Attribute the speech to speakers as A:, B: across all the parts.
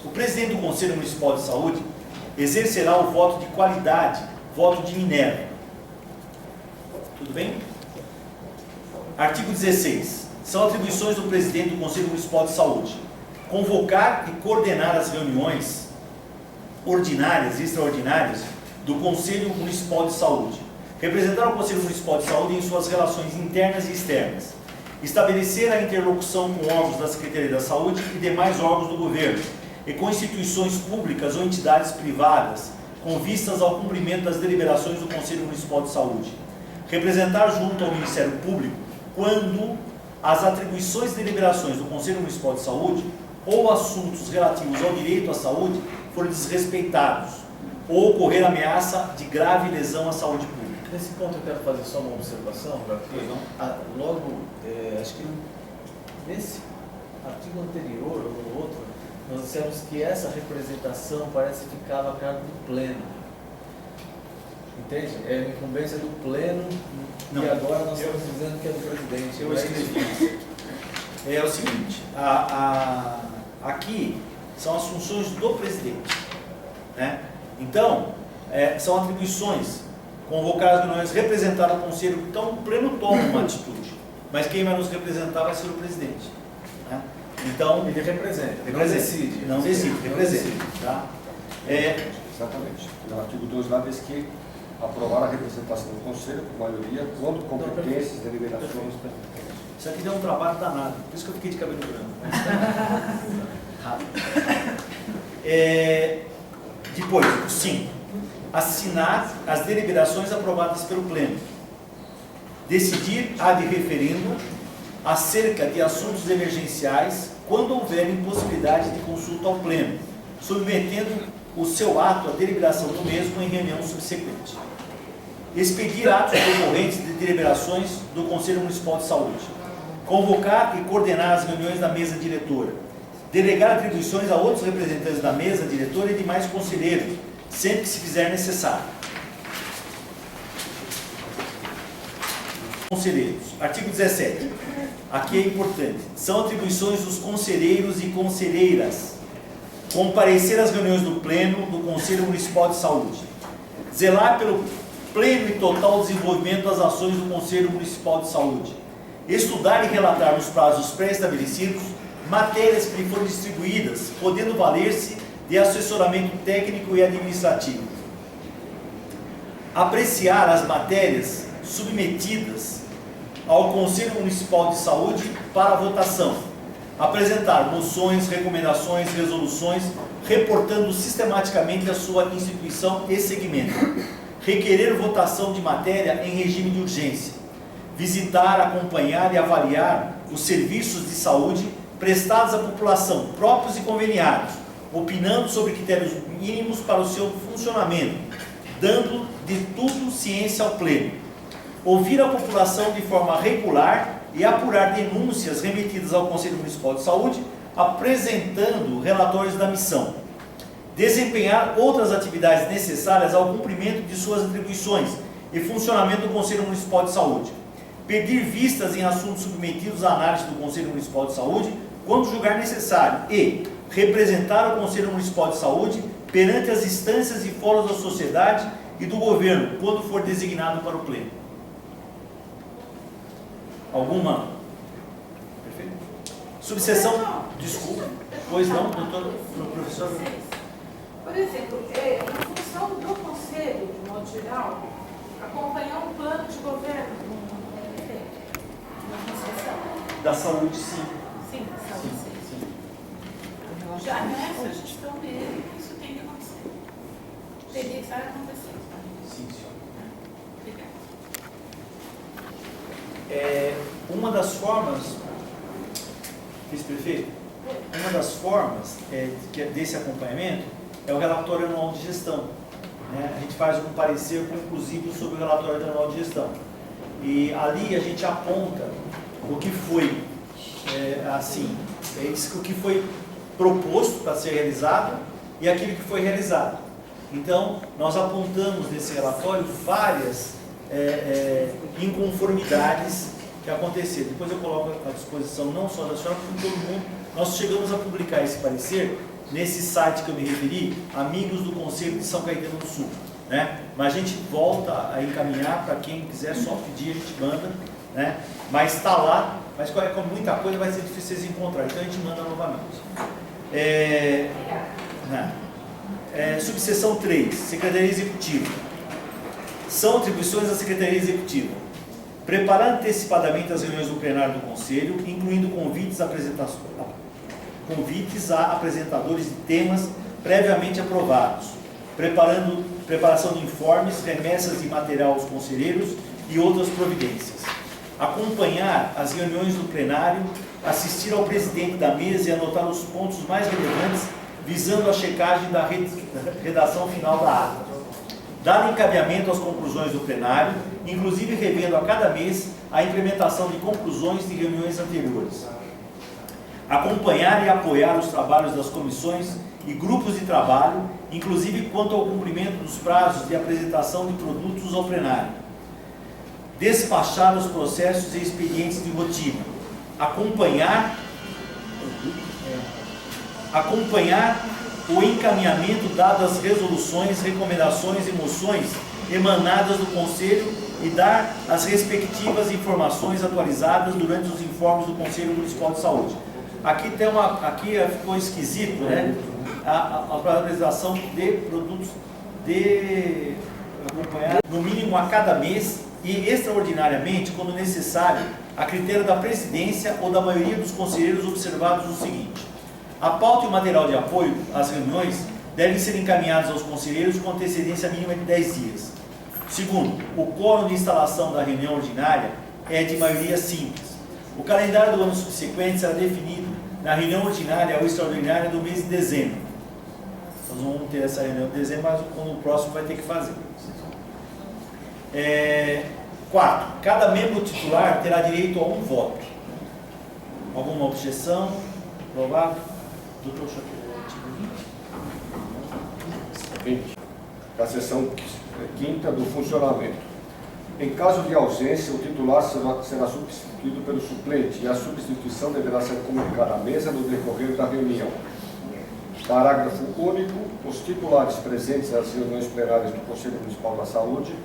A: O presidente do Conselho Municipal de Saúde exercerá o voto de qualidade, voto de Minerva. Tudo bem? Artigo 16. São atribuições do presidente do Conselho Municipal de Saúde: convocar e coordenar as reuniões ordinárias e extraordinárias do Conselho Municipal de Saúde, representar o Conselho Municipal de Saúde em suas relações internas e externas, estabelecer a interlocução com órgãos da Secretaria da Saúde e demais órgãos do governo, e com instituições públicas ou entidades privadas, com vistas ao cumprimento das deliberações do Conselho Municipal de Saúde, representar junto ao Ministério Público quando as atribuições e deliberações do Conselho Municipal de Saúde ou assuntos relativos ao direito à saúde forem desrespeitados ou ocorrer ameaça de grave lesão à saúde pública.
B: Nesse ponto eu quero fazer só uma observação, porque acho que nesse artigo anterior ou no outro, nós dissemos que essa representação parece que ficava a cargo do pleno. Entende? É a incumbência do pleno. Não, e agora nós estamos dizendo que é do presidente.
A: Eu escrevi. É o seguinte, aqui são as funções do presidente, né? Então, são atribuições: convocar as reuniões, representar o conselho. Então o pleno toma uma atitude, mas quem vai nos representar vai ser o presidente, né? Então,
B: ele representa,
A: não decide. Não decide, representa. Tá?
C: Exatamente. No artigo 2 lá diz que aprovar a representação do Conselho por maioria quando competências, deliberações.
A: Isso aqui deu um trabalho danado, por isso que eu fiquei de cabelo branco. Depois, 5. Assinar as deliberações aprovadas pelo Pleno. Decidir ad referendo acerca de assuntos emergenciais quando houver impossibilidade de consulta ao Pleno, submetendo o seu ato à deliberação do mesmo em reunião subsequente. Expedir atos decorrentes de deliberações do Conselho Municipal de Saúde. Convocar e coordenar as reuniões da mesa diretora. Delegar atribuições a outros representantes da mesa diretora e demais conselheiros, sempre que se fizer necessário. Conselheiros. Artigo 17. Aqui é importante. São atribuições dos conselheiros e conselheiras: comparecer às reuniões do Pleno do Conselho Municipal de Saúde, zelar pelo pleno e total desenvolvimento das ações do Conselho Municipal de Saúde, estudar e relatar nos prazos pré-estabelecidos matérias que lhe foram distribuídas, podendo valer-se de assessoramento técnico e administrativo, apreciar as matérias submetidas ao Conselho Municipal de Saúde para votação, apresentar moções, recomendações, resoluções, reportando sistematicamente a sua instituição e segmento, requerer votação de matéria em regime de urgência, visitar, acompanhar e avaliar os serviços de saúde prestados à população, próprios e conveniados, opinando sobre critérios mínimos para o seu funcionamento, dando de tudo ciência ao Pleno, ouvir a população de forma regular e apurar denúncias remetidas ao Conselho Municipal de Saúde, apresentando relatórios da missão, desempenhar outras atividades necessárias ao cumprimento de suas atribuições e funcionamento do Conselho Municipal de Saúde, pedir vistas em assuntos submetidos à análise do Conselho Municipal de Saúde, quando julgar necessário, e representar o Conselho Municipal de Saúde perante as instâncias e fóruns da sociedade e do governo, quando for designado para o Pleno. Alguma? Perfeito. Subseção, desculpa, pois não, doutor, professor?
D: Por exemplo, a função do Conselho, de modo geral, acompanhar um plano de governo, uma concessão.
A: Da saúde, sim.
D: Sim, da saúde, sim.
E: Já nessa gestão dele, isso tem que acontecer. Teria que estar acontecendo.
A: Sim, senhor.
E: Obrigada.
A: Uma das formas, vice-prefeito, uma das formas desse acompanhamento é o relatório anual de gestão, né? A gente faz um parecer conclusivo sobre o relatório anual de gestão. E ali a gente aponta o que foi, o que foi proposto para ser realizado e aquilo que foi realizado. Então, nós apontamos nesse relatório várias inconformidades que aconteceram. Depois eu coloco à disposição não só da senhora, como de todo mundo. Nós chegamos a publicar esse parecer nesse site que eu me referi, Amigos do Conselho de São Caetano do Sul, né? Mas a gente volta a encaminhar para quem quiser só pedir, a gente manda, né? Mas está lá, mas com muita coisa vai ser difícil vocês encontrar, então a gente manda novamente. Subseção 3, Secretaria Executiva. São atribuições da Secretaria Executiva: preparar antecipadamente as reuniões do plenário do Conselho, incluindo convites a apresentadores de temas previamente aprovados, preparação de informes, remessas de material aos conselheiros e outras providências. Acompanhar as reuniões do plenário, assistir ao presidente da mesa e anotar os pontos mais relevantes, visando a checagem da redação final da ata. Dar encaminhamento às conclusões do plenário, inclusive revendo a cada mês a implementação de conclusões de reuniões anteriores. Acompanhar e apoiar os trabalhos das comissões e grupos de trabalho, inclusive quanto ao cumprimento dos prazos de apresentação de produtos ao plenário. Despachar os processos e expedientes de rotina. Acompanhar o encaminhamento dado às resoluções, recomendações e moções emanadas do Conselho e dar as respectivas informações atualizadas durante os informes do Conselho Municipal de Saúde. Aqui ficou esquisito, né? A apresentação de produtos de acompanhar no mínimo a cada mês e extraordinariamente, quando necessário, a critério da presidência ou da maioria dos conselheiros, observados o seguinte: a pauta e o material de apoio às reuniões devem ser encaminhados aos conselheiros com antecedência mínima de 10 dias. Segundo, o quórum de instalação da reunião ordinária é de maioria simples. O calendário do ano subsequente será definido na reunião ordinária ou extraordinária do mês de dezembro. Nós não vamos ter essa reunião de dezembro, mas no próximo vai ter que fazer. Quarto, cada membro titular terá direito a um voto. Alguma objeção? Provável? Doutor Chateau,
C: 20. Da seção 5ª do funcionamento. Em caso de ausência, o titular será substituído pelo suplente e a substituição deverá ser comunicada à mesa no decorrer da reunião. Parágrafo único. Os titulares presentes nas reuniões plenárias do Conselho Municipal da Saúde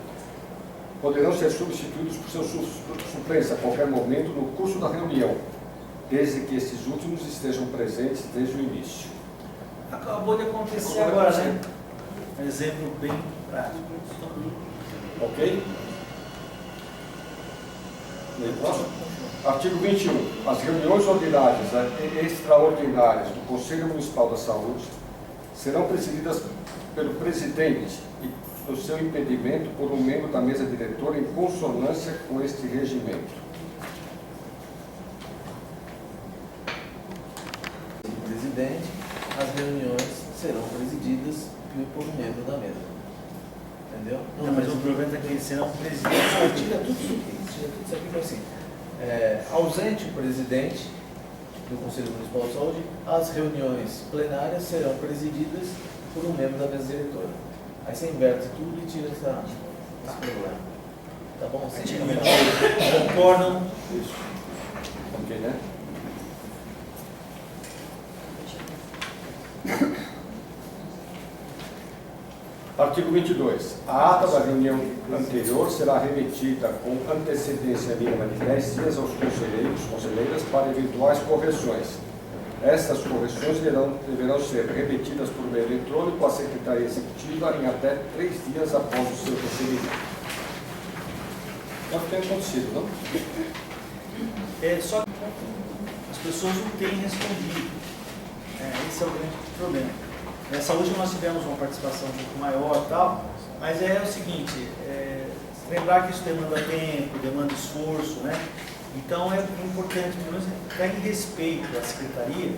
C: poderão ser substituídos por seus suplentes a qualquer momento no curso da reunião, desde que esses últimos estejam presentes desde o início.
A: Acabou de acontecer agora, né? Um exemplo bem prático.
C: Ok? Próximo. Artigo 21. As reuniões ordinárias e extraordinárias do Conselho Municipal da Saúde serão presididas pelo presidente e, no seu impedimento, por um membro da mesa diretora em consonância com este regimento.
B: Presidente, as reuniões serão presididas por um membro da mesa. Entendeu?
A: Não, mas o problema é que eles serão presidentes.
B: Tira tudo isso aqui para assim. Ausente o presidente do Conselho Municipal de Saúde, as reuniões plenárias serão presididas por um membro da mesa diretora. Aí você inverte tudo e tira esse problema. Tá bom? Assim,
A: concordam?
C: Isso. Ok, né? Artigo 22. A ata da reunião anterior será remetida com antecedência mínima de 10 dias aos conselheiras para eventuais correções. Estas correções deverão ser remetidas por meio eletrônico à Secretaria Executiva em até 3 dias após o seu recebimento. Não tem acontecido, não?
A: Só que as pessoas não têm respondido. Esse é o grande problema. Nessa última nós tivemos uma participação um pouco maior e tal, mas é o seguinte, lembrar que isso demanda tempo, demanda esforço, né? Então é importante, pelo menos, dar em respeito à Secretaria,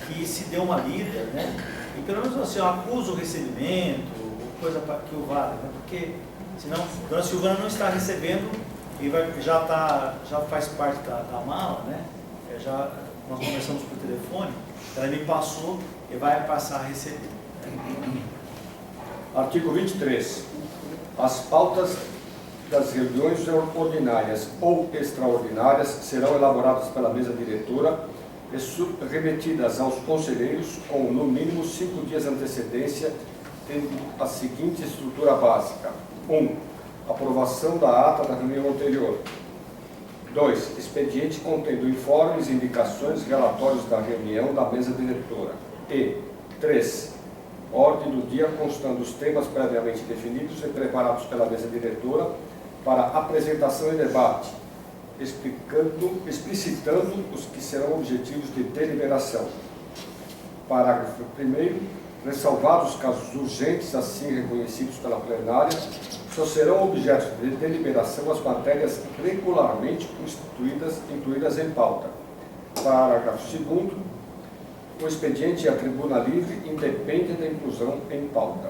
A: que se dê uma lida, né? E pelo menos assim, acusa o recebimento, coisa que o vale, né? Porque senão, a dona Silvana não está recebendo e já faz parte da mala, né? Nós conversamos por telefone, ela me passou e vai passar a receber.
C: Artigo 23. As pautas das reuniões ordinárias ou extraordinárias serão elaboradas pela mesa diretora remetidas aos conselheiros com, no mínimo, 5 dias de antecedência, tendo a seguinte estrutura básica. 1. Aprovação da ata da reunião anterior. 2. Expediente contendo informes, indicações, relatórios da reunião da mesa diretora. E 3. Ordem do dia constando os temas previamente definidos e preparados pela mesa diretora para apresentação e debate, explicitando os que serão objetivos de deliberação. Parágrafo 1º. Ressalvados os casos urgentes assim reconhecidos pela plenária, só serão objetos de deliberação as matérias regularmente incluídas em pauta. Parágrafo 2º. O expediente e a tribuna livre independem da inclusão em pauta.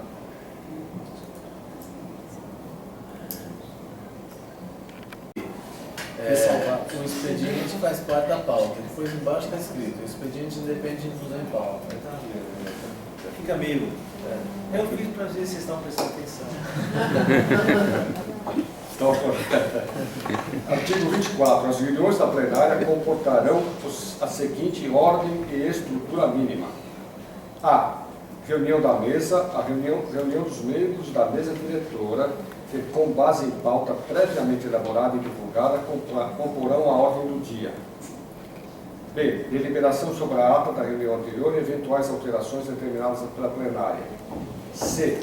B: O expediente faz parte da pauta. Depois embaixo está escrito: o expediente independe de inclusão em pauta.
A: Fica meio... Eu fiz para ver se vocês estão prestando atenção.
C: Então, artigo 24. As reuniões da plenária comportarão a seguinte ordem e estrutura mínima. A. Reunião da mesa. A reunião dos membros da mesa diretora, que, com base em pauta previamente elaborada e divulgada, comporão a ordem do dia. B. Deliberação sobre a ata da reunião anterior e eventuais alterações determinadas pela plenária. C.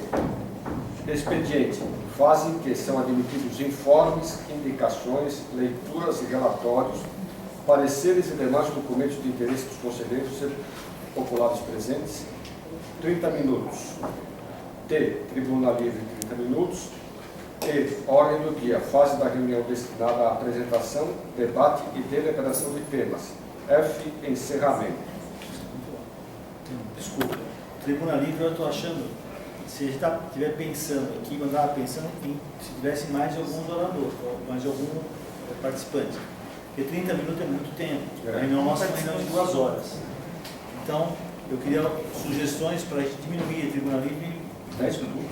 C: Expediente. Fase em que são admitidos informes, indicações, leituras e relatórios, pareceres e demais documentos de interesse dos conselheiros e populares presentes, 30 minutos. T. Tribuna livre, 30 minutos. E. Ordem do dia. Fase da reunião destinada à apresentação, debate e deliberação de temas. F. Encerramento.
A: Desculpa. Tribuna livre eu estou achando, se a gente estiver pensando aqui, eu estava pensando se tivesse mais de alguns oradores, mais de algum participante. Porque 30 minutos é muito tempo. A reunião nossa é uma reunião de 2 horas. Então, eu queria sugestões para a gente diminuir a tribuna livre em 10 minutos.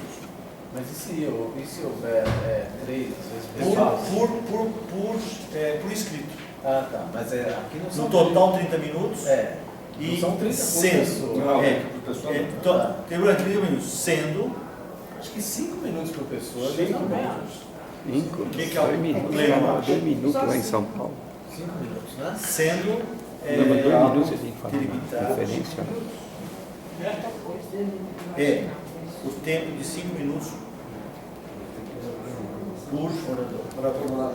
B: Mas e se houver 3, às vezes,
A: Por escrito.
B: Ah, tá. Mas aqui não são...
A: No total, 30 minutos.
B: E não são 30 por
A: sendo,
B: pessoa.
C: Não,
A: por pessoa. Tribuna de 30 minutos. Sendo...
B: Acho que 5 minutos por pessoa.
C: 5
B: minutos.
F: 5,
A: O que é o problema?
F: 2 minutos lá em São Paulo.
B: 5 minutos, né?
A: Sendo...
F: Não, mas 2 minutos você tem que falar
A: delimitado.
F: uma referência.
A: O tempo de 5 minutos por orador.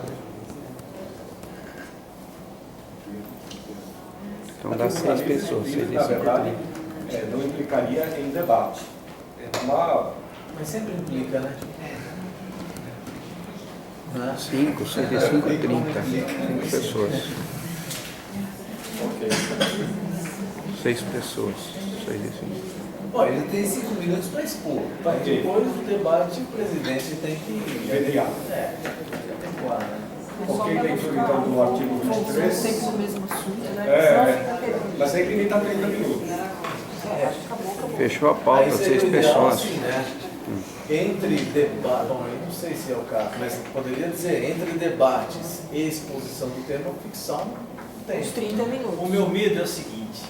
F: Então dá 6 pessoas, 6
C: Na verdade, não implicaria em debate.
B: Mas sempre implica, né?
F: 5, 6 de 5, 30. 5 pessoas.
C: Ok.
F: 6 pessoas, 6 de 5.
B: Olha, ele tem 5 minutos para expor. Depois do debate, o presidente tem que...
C: Mediar.
B: Tem que né?
C: Ok, leitura então do artigo 23.
G: Sempre no mesmo assunto, né?
C: Mas aí limita a 30 minutos.
F: Fechou a pauta,
B: Aí
F: 6
B: seria o ideal,
F: pessoas.
B: assim, né? Entre debates, bom, eu não sei se é o caso, mas poderia dizer, entre debates e exposição do tema, fixar um tempo.
G: Uns 30 minutos.
A: O meu medo é o seguinte,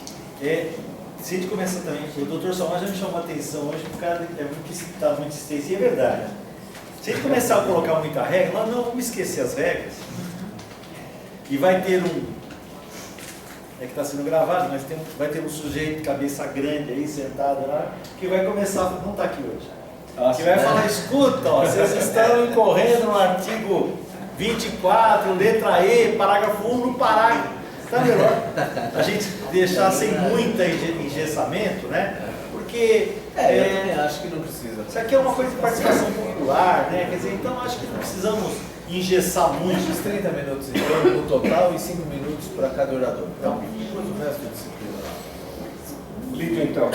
A: se a gente começar também, o doutor Salmão já me chamou a atenção hoje, porque o cara está muito extenso, e é verdade. Se a gente começar a colocar muita regra, nós não vamos esquecer as regras, e vai ter que está sendo gravado, mas vai ter um sujeito de cabeça grande aí, sentado lá, que vai começar, não está aqui hoje, que vai falar, escuta, ó, vocês estão incorrendo no artigo 24, letra E, parágrafo 1, no parágrafo. Está melhor a gente deixar sem muito engessamento, né? Porque
B: Eu também acho que não precisa.
A: isso aqui é uma coisa de participação popular, né? Quer dizer, então acho que não precisamos engessar muito.
B: Uns 30 minutos então, no total e 5 minutos para cada orador. Então, depois o resto do disciplina.
C: Lido então,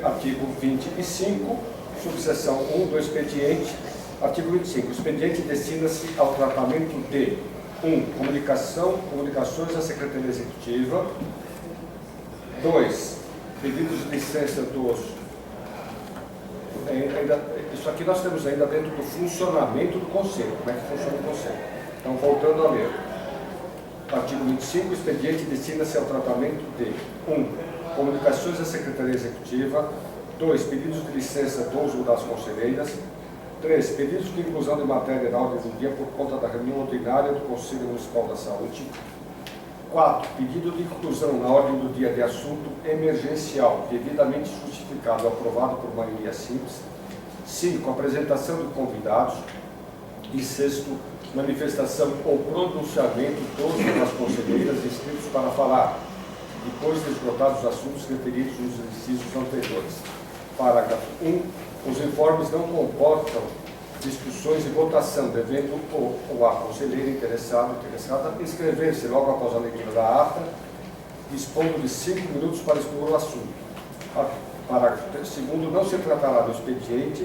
C: artigo 25, subseção 1 do expediente. Artigo 25. O expediente destina-se ao tratamento de 1. Comunicações à Secretaria Executiva. 2. Pedidos de licença dos... isso aqui nós temos ainda dentro do funcionamento do Conselho. Como é que funciona o Conselho? Então, voltando a ler. Artigo 25. O expediente destina-se ao tratamento de 1. Comunicações da Secretaria Executiva. 2. Pedidos de licença do uso das conselheiras. 3. Pedidos de inclusão de matéria na ordem do dia por conta da reunião ordinária do Conselho Municipal da Saúde. 4. Pedido de inclusão na ordem do dia de assunto emergencial, devidamente justificado e aprovado por maioria simples. 5. Apresentação de convidados. E 6. Manifestação ou pronunciamento das conselheiras inscritos para falar, depois de esgotados os assuntos referidos nos incisos anteriores. Parágrafo 1. Os informes não comportam discussões e votação, devendo a conselheira interessada inscrever-se logo após a leitura da ata, dispondo de 5 minutos para expor o assunto. Parágrafo 2. Não se tratará do expediente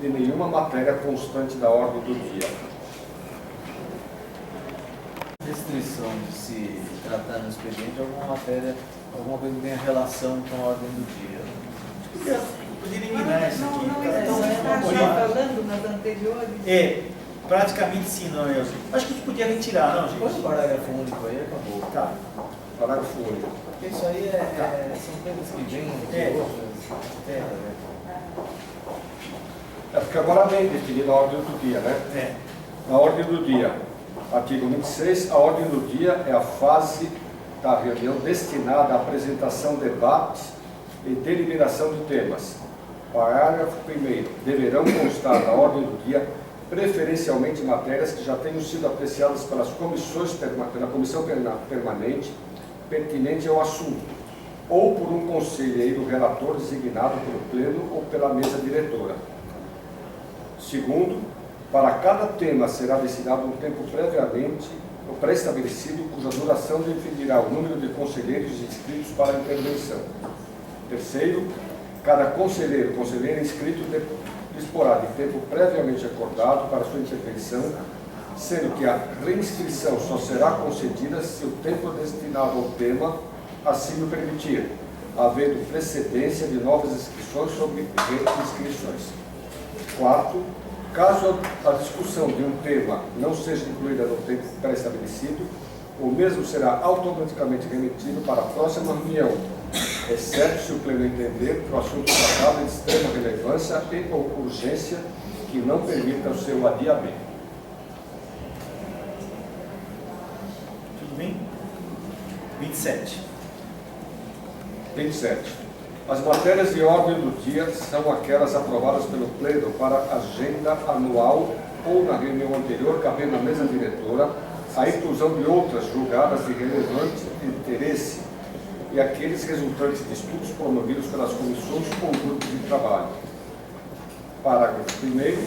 C: de nenhuma matéria constante da ordem do dia.
B: Restrição de se tratar no expediente alguma matéria, alguma coisa que tenha relação com a ordem do dia.
A: Podia eliminar isso aqui.
G: Então, você está falando nas anteriores?
A: Praticamente sim, não, Elcio. Acho que a gente podia retirar, não, gente?
B: Põe o parágrafo único aí, acabou.
A: Tá.
C: Parágrafo único.
B: Porque isso aí são coisas que vêm de outras.
C: Porque agora vem definida a ordem do dia, né? Na ordem do dia, artigo 26, a ordem do dia é a fase da reunião destinada à apresentação, debate e deliberação de temas. Parágrafo 1º. Deverão constar na ordem do dia preferencialmente matérias que já tenham sido apreciadas pelas comissões, pela comissão permanente pertinente ao assunto, ou por um conselheiro relator designado pelo pleno ou pela mesa diretora. Segundo, para cada tema será destinado um tempo previamente ou pré-estabelecido, cuja duração definirá o número de conselheiros inscritos para a intervenção. Terceiro, cada conselheira inscrito disporá de tempo previamente acordado para sua intervenção, sendo que a reinscrição só será concedida se o tempo destinado ao tema assim o permitir, havendo precedência de novas inscrições sobre reinscrições. Quarto, caso a discussão de um tema não seja incluída no tempo pré-estabelecido, o mesmo será automaticamente remetido para a próxima reunião, exceto se o pleno entender que o assunto tratado é de extrema relevância e ou urgência que não permita o seu adiamento.
A: Tudo bem? 27.
C: 27. As matérias de ordem do dia são aquelas aprovadas pelo pleno para a agenda anual ou na reunião anterior, cabendo à mesa diretora a inclusão de outras julgadas de relevante interesse e aqueles resultantes de estudos promovidos pelas comissões ou grupos de trabalho. Parágrafo 1º.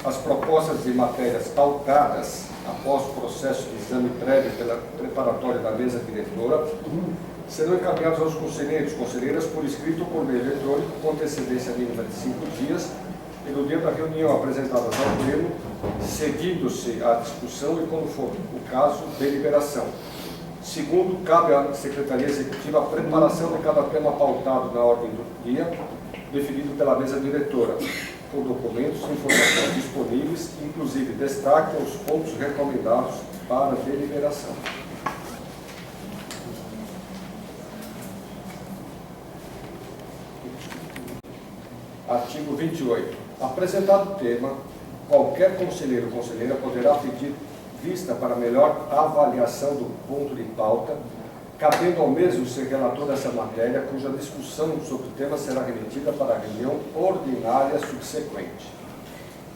C: As propostas de matérias pautadas após o processo de exame prévio preparatório da mesa diretora serão encaminhadas aos conselheiras por escrito ou por meio eletrônico com antecedência mínima de 5 dias e no dia da reunião apresentadas ao pleno, seguindo-se a discussão e, quando for o caso, deliberação. Segundo, cabe à Secretaria Executiva a preparação de cada tema pautado na ordem do dia, definido pela mesa diretora, com documentos e informações disponíveis, inclusive destaque aos pontos recomendados para deliberação. Artigo 28. Apresentado o tema, qualquer conselheiro ou conselheira poderá pedir vista para melhor avaliação do ponto de pauta, cabendo ao mesmo ser relator dessa matéria, cuja discussão sobre o tema será remetida para a reunião ordinária subsequente.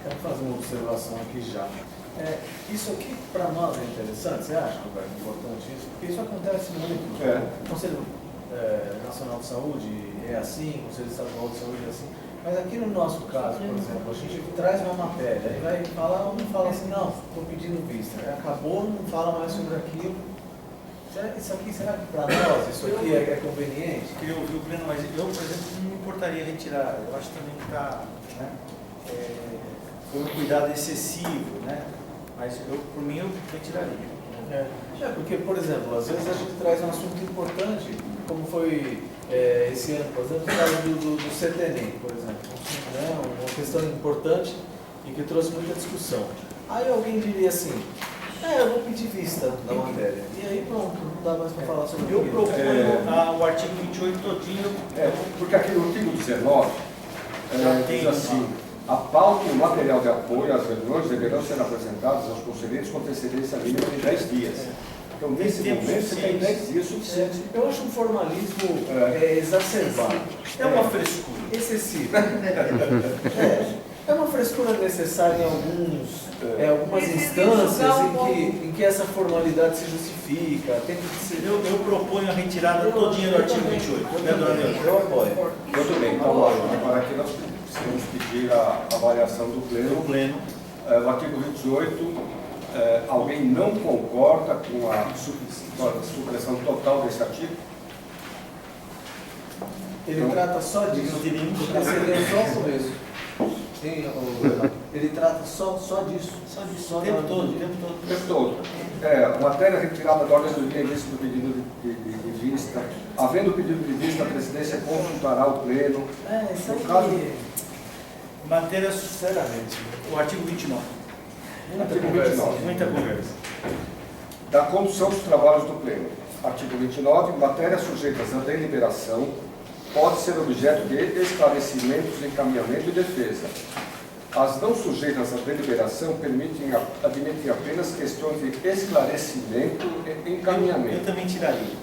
B: Quero fazer uma observação aqui já. Isso aqui para nós é interessante, você acha, Roberto, importante isso? Porque isso acontece muito. O Conselho Nacional de Saúde é assim, o Conselho Estadual de Saúde é assim. Mas aqui no nosso caso, por exemplo, a gente traz uma matéria, aí vai falar, um fala assim, não, estou pedindo vista. Acabou, não fala mais sobre aquilo. Isso aqui, será que para nós, isso aqui é conveniente?
A: Eu ouvi o pleno, mas eu, por exemplo, não me importaria retirar. Eu acho também que está, né, foi um cuidado excessivo, né? Mas por mim, eu retiraria.
B: Porque, por exemplo, às vezes a gente traz um assunto importante, como foi esse ano, por exemplo, o caso do CTN, por exemplo, né, uma questão importante e que trouxe muita discussão. Aí alguém diria assim, Eu vou pedir vista da matéria. E aí pronto, não dá mais para falar sobre
A: Eu
B: aquilo.
A: proponho o artigo 28 todinho.
C: Porque aqui no artigo 19
A: tem
C: diz assim, a pauta e o material de apoio às reuniões deverão ser apresentados aos conselheiros com antecedência mínima de 10 dias. Então, nesse
A: tempo
C: momento, você tem 10 dias suficientes.
B: Eu acho um formalismo exacerbado.
A: É uma frescura.
B: Excessivo. É uma frescura necessária em algumas instâncias em que essa formalidade se justifica. Tem que ser...
A: Eu proponho a retirada todinha do artigo 28. Né, dona Neuza?
B: Eu apoio.
C: Muito bem, então agora aqui nós precisamos pedir a avaliação do pleno.
A: No pleno.
C: O artigo 28, alguém não concorda com a supressão total desse artigo?
B: Ele trata só disso.
A: Não tem nenhum.
B: Você leu só o começo. Ele trata só disso.
A: Só disso. O tempo todo.
C: O tempo todo. A matéria retirada da ordem do dia em vista do pedido de vista. Havendo pedido de vista, a presidência consultará o pleno.
B: Isso
C: No caso,
B: aí.
A: Matéria,
B: Sinceramente.
A: o artigo 29.
C: artigo 29.
A: Muita conversa.
C: Da condução dos trabalhos do pleno. Artigo 29. Matérias sujeitas à deliberação pode ser objeto de esclarecimentos, encaminhamento e defesa. As não sujeitas à deliberação admitem apenas questões de esclarecimento e encaminhamento.
A: Eu também tiraria.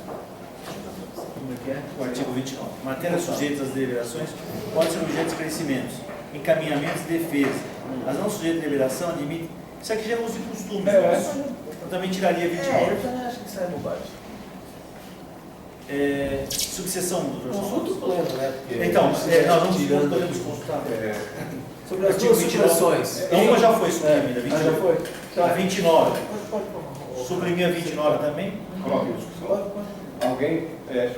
B: Como é que é?
A: O artigo 29. Matérias sujeitas às deliberações podem ser objeto de esclarecimentos, encaminhamentos e defesa. As não sujeitas à deliberação admitem. Isso aqui já é uso de costume. Eu também tiraria 29.
B: Eu também acho que isso é bobagem.
A: Sucessão do
B: Consulta o pleno, né? Porque
A: Então, nós
B: tirando
A: podemos consultar.
B: sobre as duas supressões.
A: Uma já foi suprimida, 29.
B: Já foi?
A: A 29.
B: Pode.
A: Suprimir a 29 também?
C: Coloque em discussão. Alguém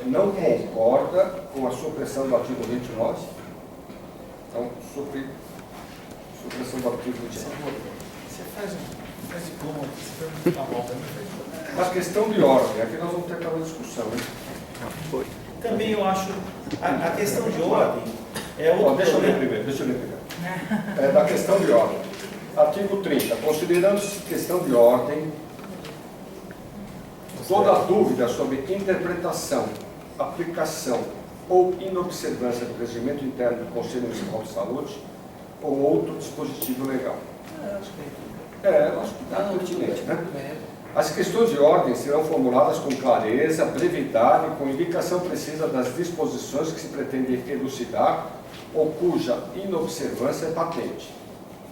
C: não concorda com a supressão do artigo 29? Então, supressão do artigo 29.
A: Você faz de como, você pergunta a volta.
C: A questão de ordem, aqui nós vamos ter aquela discussão, hein?
A: Também eu acho, a questão de ordem é
C: Bom,
A: outro
C: deixa eu ler
A: problema.
C: primeiro. Da questão de ordem. Artigo 30. Considerando-se questão de ordem, toda dúvida sobre interpretação, aplicação ou inobservância do regimento interno do Conselho Municipal de Saúde ou outro dispositivo legal.
B: Acho que
C: Eu acho que está pertinente, né? As questões de ordem serão formuladas com clareza, brevidade e com indicação precisa das disposições que se pretende elucidar ou cuja inobservância é patente.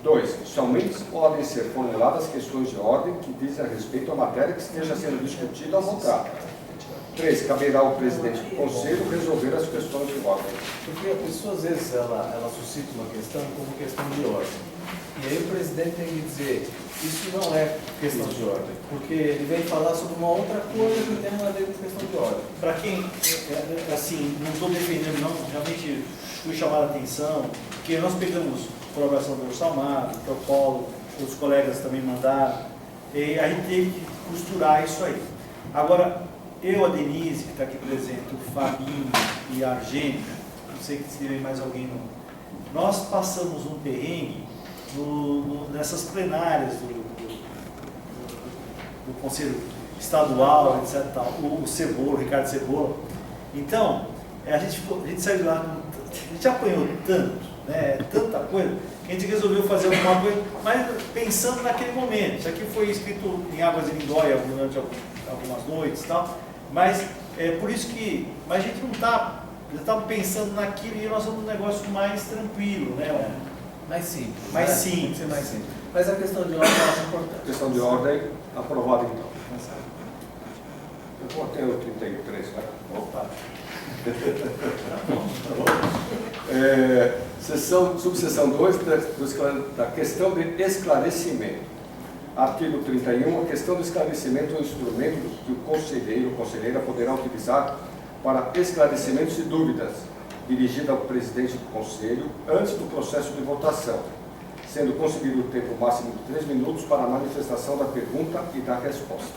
C: 2. Somente podem ser formuladas questões de ordem que dizem a respeito à matéria que esteja sendo discutida ou votada. 3. Caberá ao presidente do Conselho resolver as questões de ordem.
B: Porque a pessoa, às vezes, ela suscita uma questão como questão de ordem. E aí o presidente tem que dizer, isso não é questão de ordem, porque ele vem falar sobre uma outra coisa que tem a ver com questão de ordem.
A: Para quem, assim, não estou defendendo não, realmente fui chamado a atenção, porque nós pegamos colaboração do Orçamar, do Teopolo, os colegas também mandaram, e a gente teve que costurar isso aí. Agora, eu, a Denise, que está aqui presente, o Fabinho e a Argênia, não sei se tem mais alguém não, nós passamos um perrengue nessas plenárias do Conselho Estadual, etc. Tal, o Cebola, o Ricardo Cebola. Então, a gente saiu de lá, a gente apanhou tanto, né, tanta coisa, que a gente resolveu fazer alguma coisa, mas pensando naquele momento. Isso aqui foi escrito em Águas de Lindóia durante algumas noites e tal, mas por isso que a gente não está, já estava pensando naquilo e nós vamos num negócio mais tranquilo, né?
B: Mais simples.
A: Mais
B: né?
A: simples.
B: Tem que ser mais simples. Mas a questão de ordem eu acho importante.
C: Questão de ordem aprovada então. Eu vou até o 33, né?
A: Opa!
C: Subseção 2 da questão de esclarecimento. Artigo 31. A questão de esclarecimento é um instrumento que o conselheiro ou conselheira poderá utilizar para esclarecimentos e dúvidas, dirigida ao presidente do Conselho antes do processo de votação, sendo concedido o tempo máximo de 3 minutos para a manifestação da pergunta e da resposta.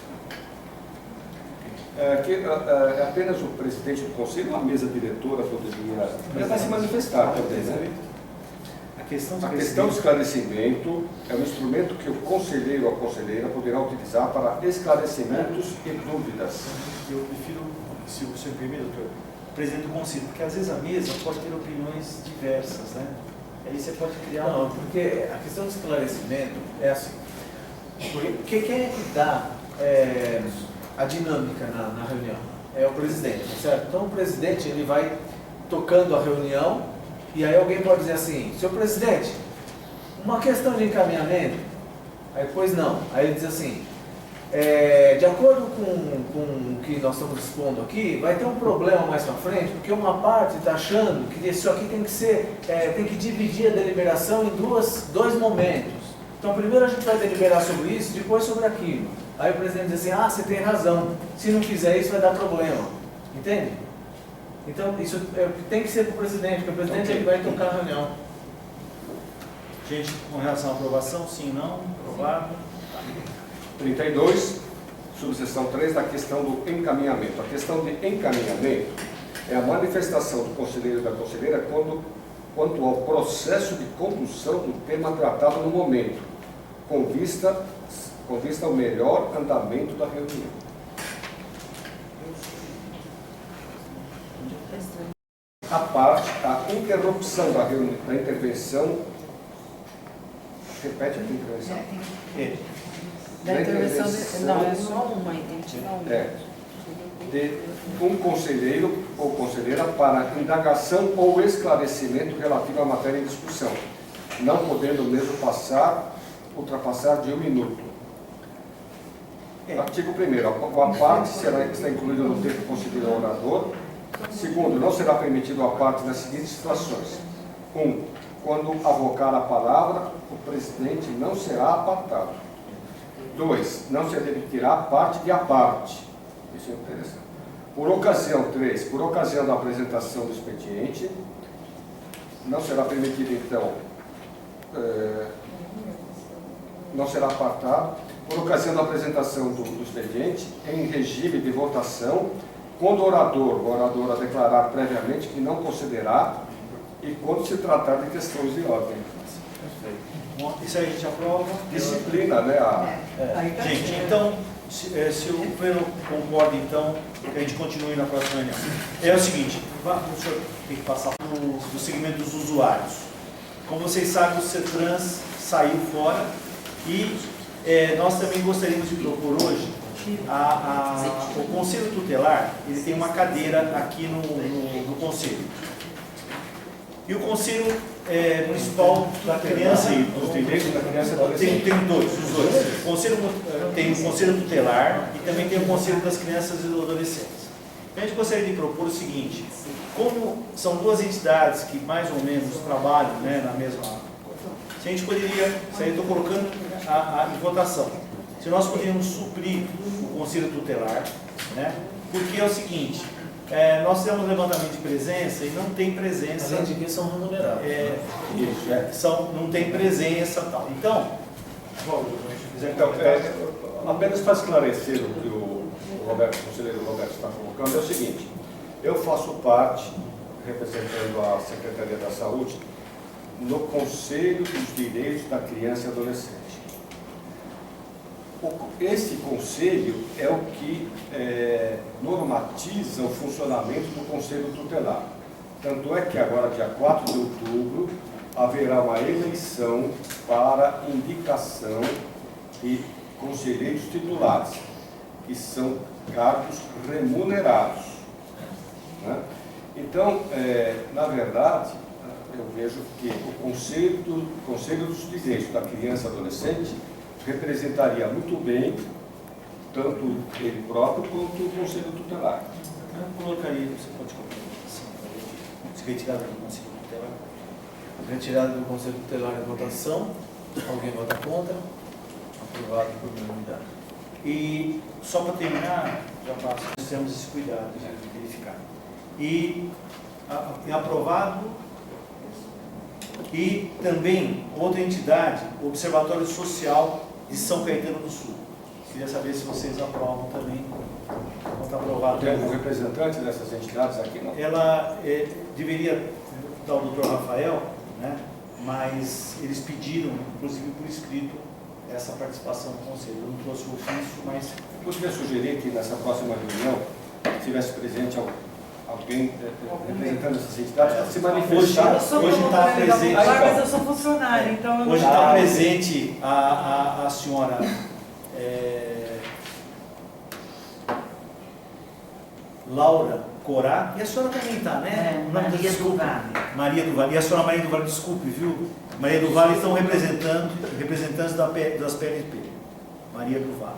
C: É apenas o presidente do Conselho ou a mesa diretora poderia se manifestar também, né?
A: questão
C: A questão do esclarecimento é um instrumento que o conselheiro ou a conselheira poderá utilizar para esclarecimentos e dúvidas.
A: Eu prefiro, se o senhor permite, doutor, presidente do conselho, porque às vezes a mesa pode ter opiniões diversas, né? Aí você pode criar...
B: Não, porque a questão do esclarecimento é assim, porque quem é que dá a dinâmica na reunião? É o presidente, certo? Então o presidente ele vai tocando a reunião e aí alguém pode dizer assim, senhor presidente, uma questão de encaminhamento, aí pois não, aí ele diz assim, de acordo com o que nós estamos expondo aqui, vai ter um problema mais para frente, porque uma parte está achando que isso aqui tem que ser, tem que dividir a deliberação em dois momentos. Então primeiro a gente vai deliberar sobre isso, depois sobre aquilo. Aí o presidente diz assim, você tem razão, se não fizer isso vai dar problema. Entende? Então isso tem que ser para o presidente, porque o presidente ele vai tocar a reunião.
A: Gente, com relação à aprovação, sim, não, aprovado.
C: 32, subseção 3, da questão do encaminhamento. A questão de encaminhamento é a manifestação do conselheiro e da conselheira quanto ao processo de condução do tema tratado no momento, com vista ao melhor andamento da reunião. A interrupção da intervenção. Repete a intervenção.
G: Da intervenção, não, é só uma, tem que tirar uma.
C: De um conselheiro ou conselheira para indagação ou esclarecimento relativo à matéria em discussão, não podendo mesmo ultrapassar de 1 minuto. Artigo 1º, a parte está incluída no tempo concedido ao orador. Segundo, não será permitido a parte nas seguintes situações. 1. Quando avocar a palavra, o presidente não será apartado. 2. Não se admitirá a parte de a parte. Isso é interessante. Por ocasião da apresentação do expediente, não será permitido, então, não será apartado, por ocasião da apresentação do expediente, em regime de votação, quando o orador ou oradora declarar previamente que não concederá e quando se tratar de questões de ordem.
A: Bom, isso aí a gente aprova.
C: Disciplina, né?
A: Gente, então, se o pleno concorda, então, que a gente continue na próxima reunião. É o seguinte, o senhor tem que passar do segmento dos usuários. Como vocês sabem, o CETRANS saiu fora e nós também gostaríamos de propor hoje o Conselho Tutelar. Ele tem uma cadeira aqui no Conselho. E o Conselho Municipal da Criança e dos Direitos da Criança e do Adolescente. Tem os dois. Tem o Conselho Tutelar e também tem o Conselho das Crianças e dos Adolescentes. A gente gostaria de propor o seguinte, como são duas entidades que mais ou menos trabalham, né, na mesma coisa, se a gente poderia, se eu estou colocando em votação, se nós poderíamos suprir o Conselho Tutelar, né, porque é o seguinte, nós fizemos levantamento de presença e não tem presença.
B: Além de que são remunerados.
A: Não tem presença e tal. Então,
C: apenas para esclarecer o que o conselheiro Roberto está colocando, é o seguinte: eu faço parte, representando a Secretaria da Saúde, no Conselho dos Direitos da Criança e Adolescente. Esse conselho é o que normatiza o funcionamento do Conselho Tutelar. Tanto é que agora, dia 4 de outubro, haverá uma eleição para indicação de conselheiros titulares, que são cargos remunerados, né? Então, na verdade, eu vejo que o Conselho dos Direitos da Criança e Adolescente representaria muito bem tanto ele próprio quanto o Conselho Tutelar.
A: eu colocaria, você pode colocar, se retirada do Conselho Tutelar.
B: Retirada do Conselho Tutelar em votação. Alguém vota contra? Aprovado por unanimidade.
A: E só para terminar, já passo, nós temos esse cuidado de verificar. E aprovado. E também outra entidade, o Observatório Social de São Caetano do Sul. Queria saber se vocês aprovam também. Não está aprovado.
C: Tem um representante dessas entidades aqui, não?
A: Ela deveria dar o Dr. Rafael, né? mas eles pediram, inclusive por escrito, essa participação do conselho. Eu não trouxe o ofício, mas...
C: Eu gostaria de sugerir que nessa próxima reunião tivesse presente alguém representando essas entidades para se manifestar.
G: Eu sou
A: Hoje está
G: promotora da
A: presente.
G: Popular, mas eu sou funcionária, então eu não...
A: Hoje está presente a senhora Laura Corá, e a senhora também está, né? O nome da-
H: Maria do
A: desculpe.
H: Vale.
A: Maria do Vale. E a senhora Maria do Vale, desculpe, viu? Maria do Vale estão representantes das PLP. Maria do Vale.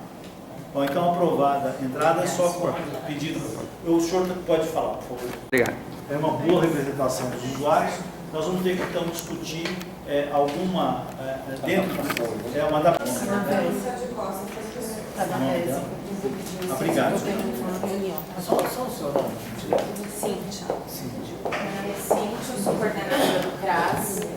A: Bom, então aprovada a entrada, só com pedido. O senhor pode falar, por favor.
F: Obrigado.
A: É uma boa representação dos usuários. Nós vamos ter que então discutir alguma dentro do mandar.
G: Tá na tese.
A: Obrigado.
B: Só o seu nome.
I: Cíntia. Cíntia, eu sou coordenadora do CRAS.